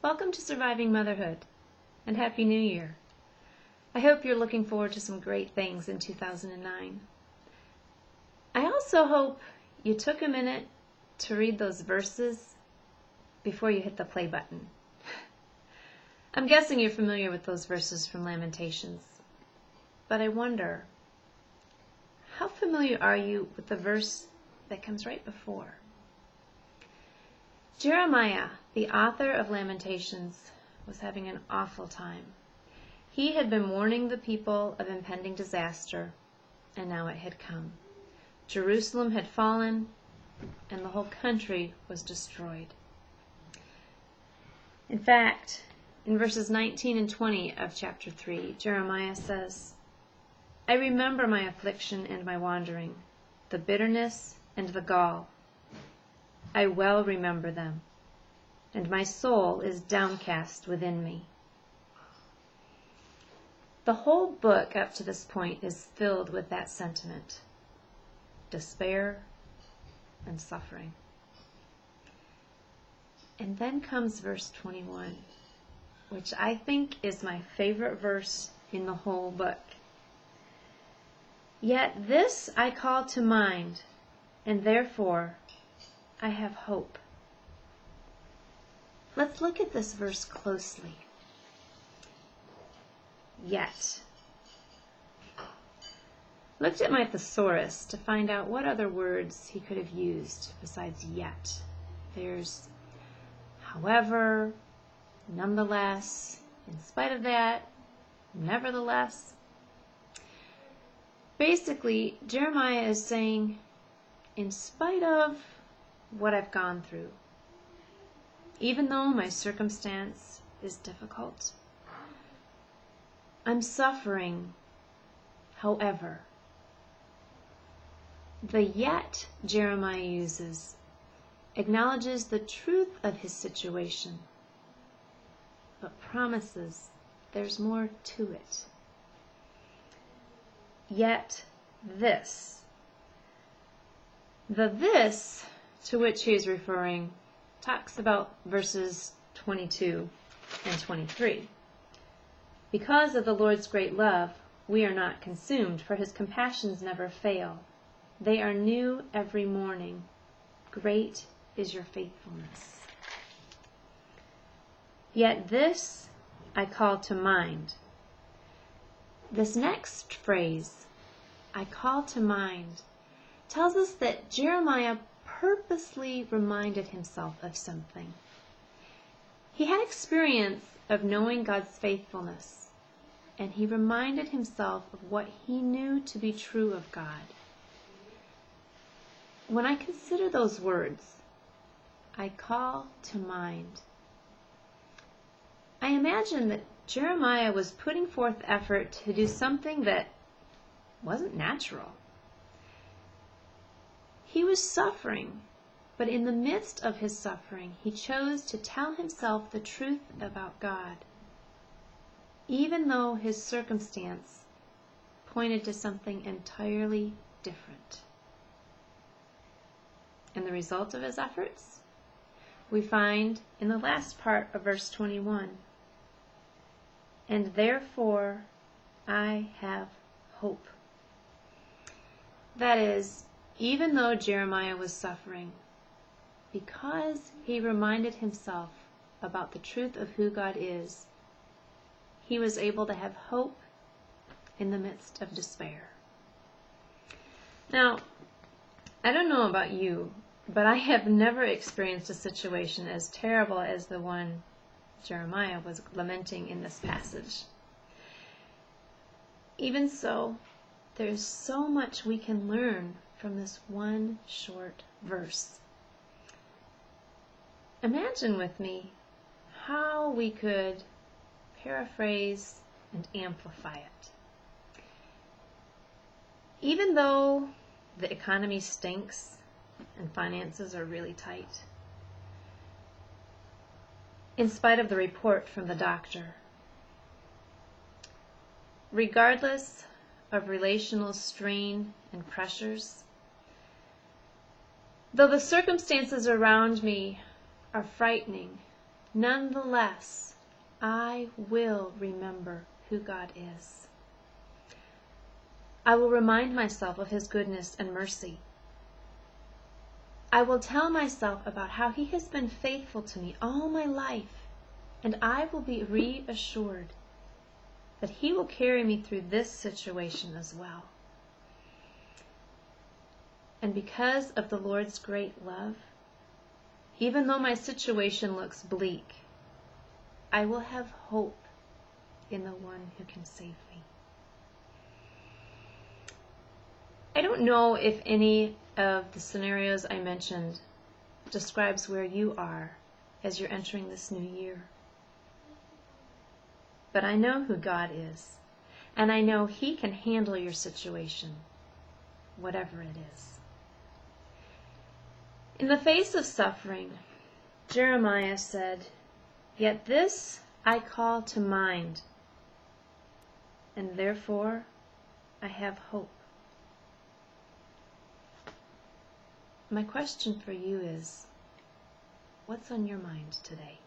Welcome to Surviving Motherhood, and Happy New Year. I hope you're looking forward to some great things in 2009. I also hope you took a minute to read those verses before you hit the play button. I'm guessing you're familiar with those verses from Lamentations, but I wonder, how familiar are you with the verse that comes right before? Jeremiah, the author of Lamentations, was having an awful time. He had been warning the people of impending disaster, and now it had come. Jerusalem had fallen, and the whole country was destroyed. In fact, in verses 19 and 20 of chapter 3, Jeremiah says, I remember my affliction and my wandering, the bitterness and the gall. I well remember them, and my soul is downcast within me. The whole book up to this point is filled with that sentiment, despair and suffering. And then comes verse 21, which I think is my favorite verse in the whole book. Yet this I call to mind, and therefore I have hope. Let's look at this verse closely. Yet. Looked at my thesaurus to find out what other words he could have used besides yet. There's however, nonetheless, in spite of that, nevertheless. Basically, Jeremiah is saying, in spite of what I've gone through, even though my circumstance is difficult, I'm suffering. However, the yet Jeremiah uses acknowledges the truth of his situation, but promises there's more to it. Yet this. The this to which he is referring talks about verses 22 and 23. Because of the Lord's great love, we are not consumed, for his compassions never fail. They are new every morning. Great is your faithfulness. Yet this I call to mind. This next phrase, I call to mind, tells us that Jeremiah purposely reminded himself of something. He had experience of knowing God's faithfulness, and he reminded himself of what he knew to be true of God. When I consider those words, I call to mind, I imagine that Jeremiah was putting forth effort to do something that wasn't natural. He was suffering, but in the midst of his suffering, he chose to tell himself the truth about God, even though his circumstance pointed to something entirely different. And the result of his efforts, we find in the last part of verse 21. And therefore I have hope. That is, even though Jeremiah was suffering, because he reminded himself about the truth of who God is, he was able to have hope in the midst of despair. Now, I don't know about you, but I have never experienced a situation as terrible as the one Jeremiah was lamenting in this passage. Even so, there's so much we can learn from this one short verse. Imagine with me how we could paraphrase and amplify it. Even though the economy stinks and finances are really tight, in spite of the report from the doctor, regardless of relational strain and pressures, though the circumstances around me are frightening Nonetheless, I will remember who God is. I will remind myself of His goodness and mercy. I will tell myself about how He has been faithful to me all my life, and I will be reassured that He will carry me through this situation as well. And because of the Lord's great love, even though my situation looks bleak, I will have hope in the one who can save me. I don't know if any of the scenarios I mentioned describes where you are as you're entering this new year. But I know who God is, and I know He can handle your situation, whatever it is. In the face of suffering, Jeremiah said, "Yet this I call to mind, and therefore I have hope." My question for you is, what's on your mind today?